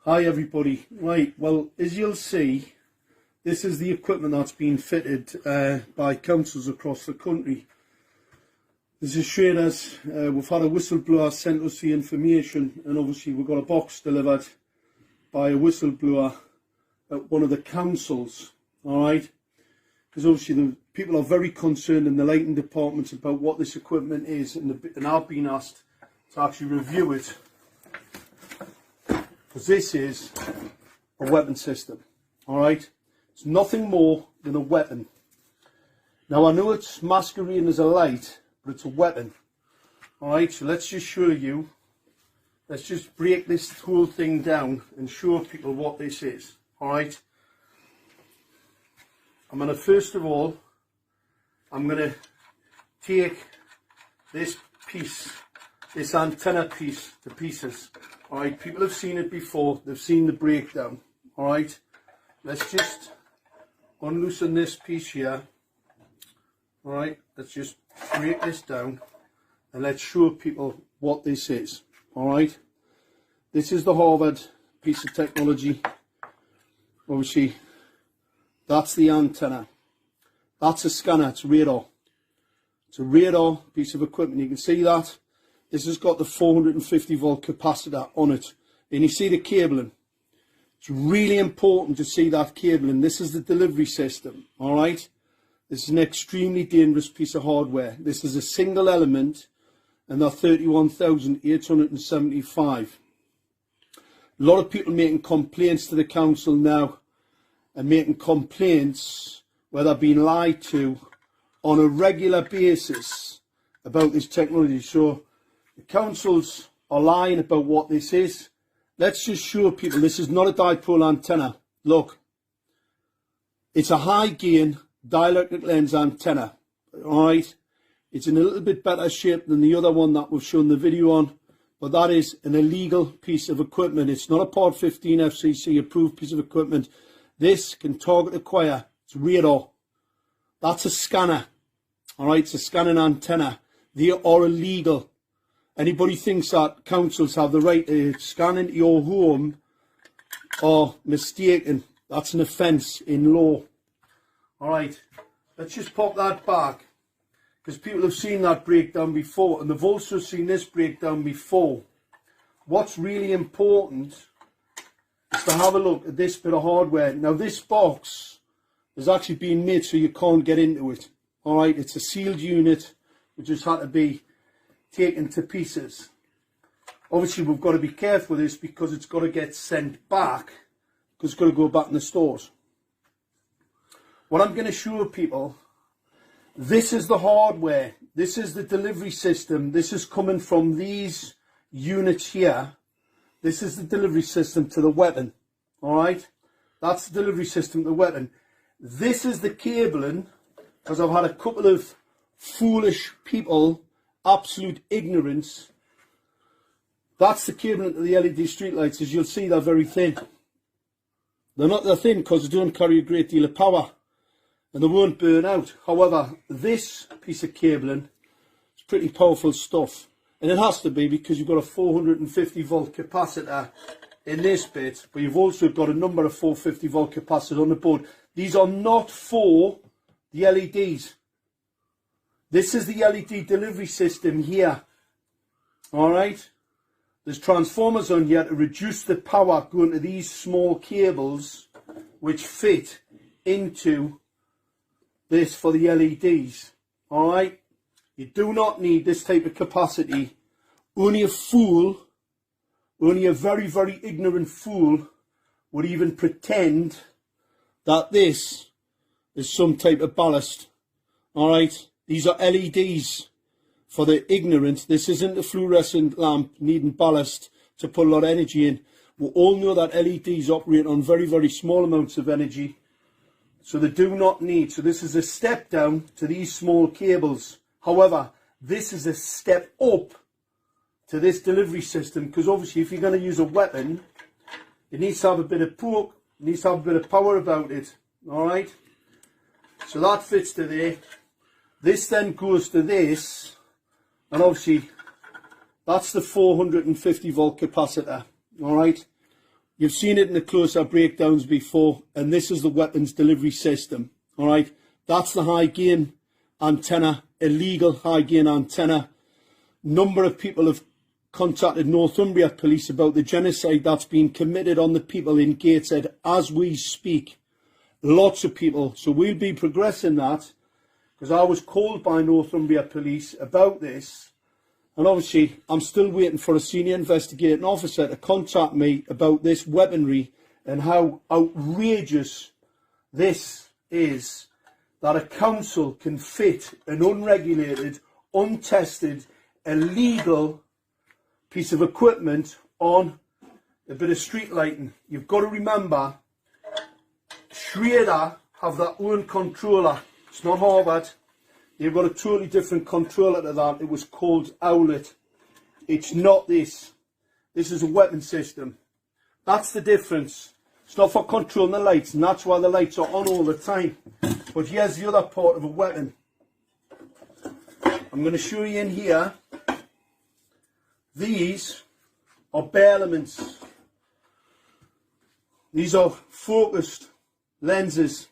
Hi everybody. Right, well, as you'll see, this is the equipment that's been fitted by councils across the country. This is showing us, we've had a whistleblower sent us the information, and obviously we've got a box delivered by a whistleblower at one of the councils, alright? Because obviously the people are very concerned in the lighting departments about what this equipment is, and I've been asked to actually review it. Because this is a weapon system, alright? It's nothing more than a weapon. Now I know it's masquerading as a light, but it's a weapon. Alright, so let's just show you, let's just break this whole thing down and show people what this is, alright? I'm going to, first of all, I'm going to take this piece, this antenna piece to pieces. Alright, people have seen it before, they've seen the breakdown. Alright, let's just unloosen this piece here. Alright, let's just break this down and let's show people what this is. Alright, this is the Harvard piece of technology. Obviously, that's the antenna. That's a scanner, it's radar. It's a radar piece of equipment, you can see that. This has got the 450 volt capacitor on it, and you see the cabling. It's really important to see that cabling. This is the delivery system, alright? This is an extremely dangerous piece of hardware. This is a single element, and they're 31,875. A lot of people making complaints to the council now, and making complaints where they're being lied to on a regular basis about this technology. So the councils are lying about what this is. Let's just show people this is not a dipole antenna. Look, it's a high gain dielectric lens antenna. Alright, it's in a little bit better shape than the other one that we've shown the video on, but that is an illegal piece of equipment. It's not a Part 15 FCC approved piece of equipment. This can target acquire. It's radar. That's a scanner. Alright, it's a scanning antenna. They are illegal. Anybody thinks that councils have the right to scan into your home are mistaken. That's an offence in law. Alright, let's just pop that back, because people have seen that breakdown before, and they've also seen this breakdown before. What's really important is to have a look at this bit of hardware. Now this box has actually been made so you can't get into it. Alright, it's a sealed unit which just had to be taken to pieces. Obviously we've got to be careful with this because it's got to get sent back, because it's got to go back in the stores. What I'm going to show people, this is the hardware, this is the delivery system, this is coming from these units here. This is the delivery system to the weapon, alright? That's the delivery system to the weapon. This is the cabling, because I've had a couple of foolish people, absolute ignorance. That's the cabling to the LED streetlights. As you'll see, they're very thin. They're not that thin because they don't carry a great deal of power, and they won't burn out. However, this piece of cabling is pretty powerful stuff. And it has to be, because you've got a 450 volt capacitor in this bit, but you've also got a number of 450 volt capacitors on the board. These are not for the LEDs. This is the LED delivery system here. Alright? There's transformers on here to reduce the power going to these small cables which fit into this for the LEDs. Alright? You do not need this type of capacity. Only a fool, only a very, very ignorant fool would even pretend that this is some type of ballast. Alright? These are LEDs for the ignorant. This isn't a fluorescent lamp needing ballast to put a lot of energy in. We all know that LEDs operate on very, very small amounts of energy. So they do not need. So this is a step down to these small cables. However, this is a step up to this delivery system, because obviously if you're going to use a weapon, it needs to have a bit of poke, it needs to have a bit of power about it. Alright? So that fits to there. This then goes to this, and obviously that's the 450 volt capacitor. Alright? You've seen it in the close-up breakdowns before, and this is the weapons delivery system. All right, that's the high gain antenna, illegal high gain antenna. Number of people have contacted Northumbria Police about the genocide that's been committed on the people in Gateshead as we speak. Lots of people. So we'll be progressing that, because I was called by Northumbria Police about this. And obviously, I'm still waiting for a senior investigating officer to contact me about this weaponry and how outrageous this is, that a council can fit an unregulated, untested, illegal piece of equipment on a bit of street lighting. You've got to remember, Schrader have their own controller. It's not Harvard. They've got a totally different controller to that. It was called Owlet. It's not this. This is a weapon system. That's the difference. It's not for controlling the lights, and that's why the lights are on all the time. But here's the other part of a weapon. I'm going to show you in here. These are bare elements. These are focused lenses.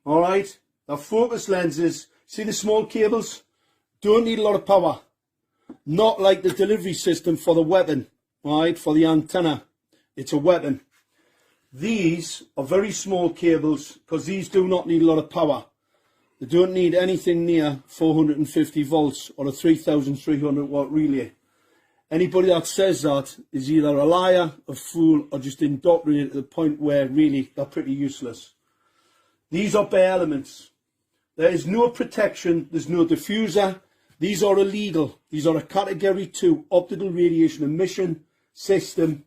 Alright? They're focused lenses. See the small cables? Don't need a lot of power. Not like the delivery system for the weapon, right? For the antenna. It's a weapon. These are very small cables because these do not need a lot of power. They don't need anything near 450 volts or a 3300 watt relay. Anybody that says that is either a liar, a fool, or just indoctrinated to the point where really they're pretty useless. These are bare elements. There is no protection, there's no diffuser. These are illegal. These are a category 2 optical radiation emission system.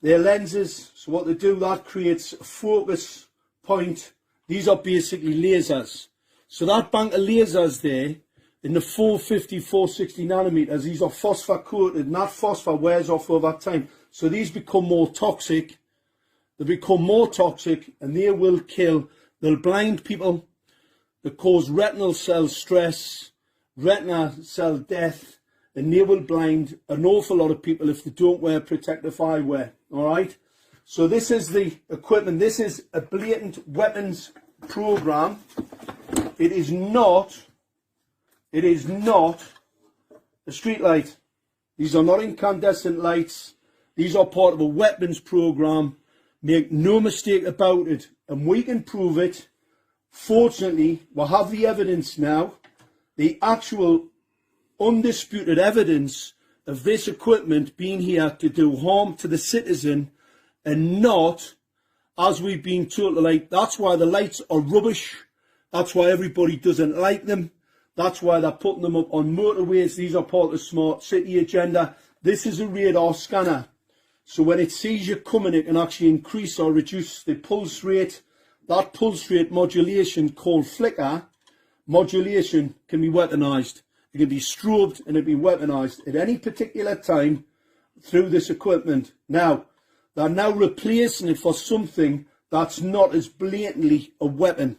They're lenses, so what they do, that creates a focus point. These are basically lasers. So that bank of lasers there, in the 450, 460 nanometers, these are phosphor coated, and that phosphor wears off over time. So these become more toxic. They become more toxic, and they will kill. They'll blind people. They cause retinal cell stress, retina cell death, and they will blind an awful lot of people if they don't wear protective eyewear. All right. So this is the equipment. This is a blatant weapons program. It is not a street light. These are not incandescent lights. These are part of a weapons program. Make no mistake about it. And we can prove it. Fortunately, we have the evidence now. The actual undisputed evidence of this equipment being here to do harm to the citizen, and not, as we've been told, to like. That's why the lights are rubbish. That's why everybody doesn't like them. That's why they're putting them up on motorways. These are part of the smart city agenda. This is a radar scanner. So when it sees you coming, it can actually increase or reduce the pulse rate. That pulse rate modulation, called flicker modulation, can be weaponized. It can be strobed and it can be weaponized at any particular time through this equipment. Now, they're now replacing it for something that's not as blatantly a weapon.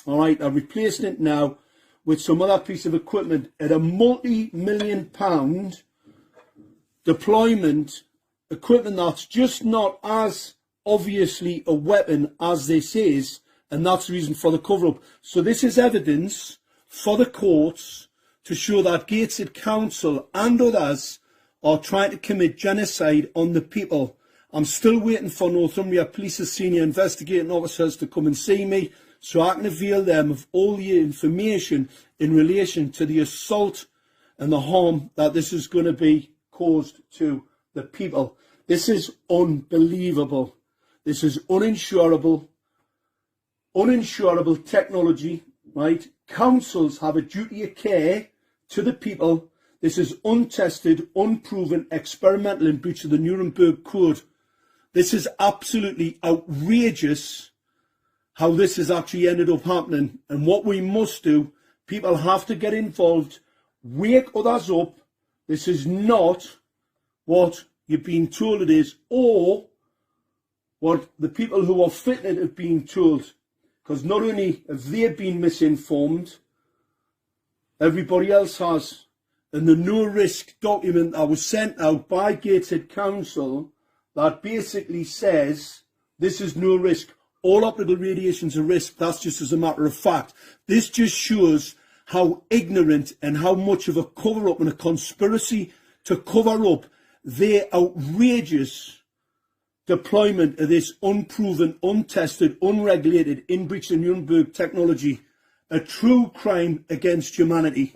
All right, they're replacing it now with some other piece of equipment at a multi-million-pound deployment equipment that's just not as obviously a weapon as this is, and that's the reason for the cover-up. So this is evidence for the courts to show that Gateshead Council and others are trying to commit genocide on the people. I'm still waiting for Northumbria Police's senior investigating officers to come and see me so I can avail them of all the information in relation to the assault and the harm that this is going to be caused to the people. This is unbelievable. This is uninsurable technology, right? Councils have a duty of care to the people. This is untested, unproven, experimental in breach of the Nuremberg Code. This is absolutely outrageous how this has actually ended up happening. And what we must do, people have to get involved, wake others up. This is not what you're being told it is, or what the people who are fitted have been told. Because not only have they been misinformed, everybody else has. And the no-risk document that was sent out by Gateshead Council that basically says this is no risk. All optical radiation is a risk. That's just as a matter of fact. This just shows how ignorant and how much of a cover-up and a conspiracy to cover up their outrageous deployment of this unproven, untested, unregulated, in breach of Nuremberg technology, a true crime against humanity.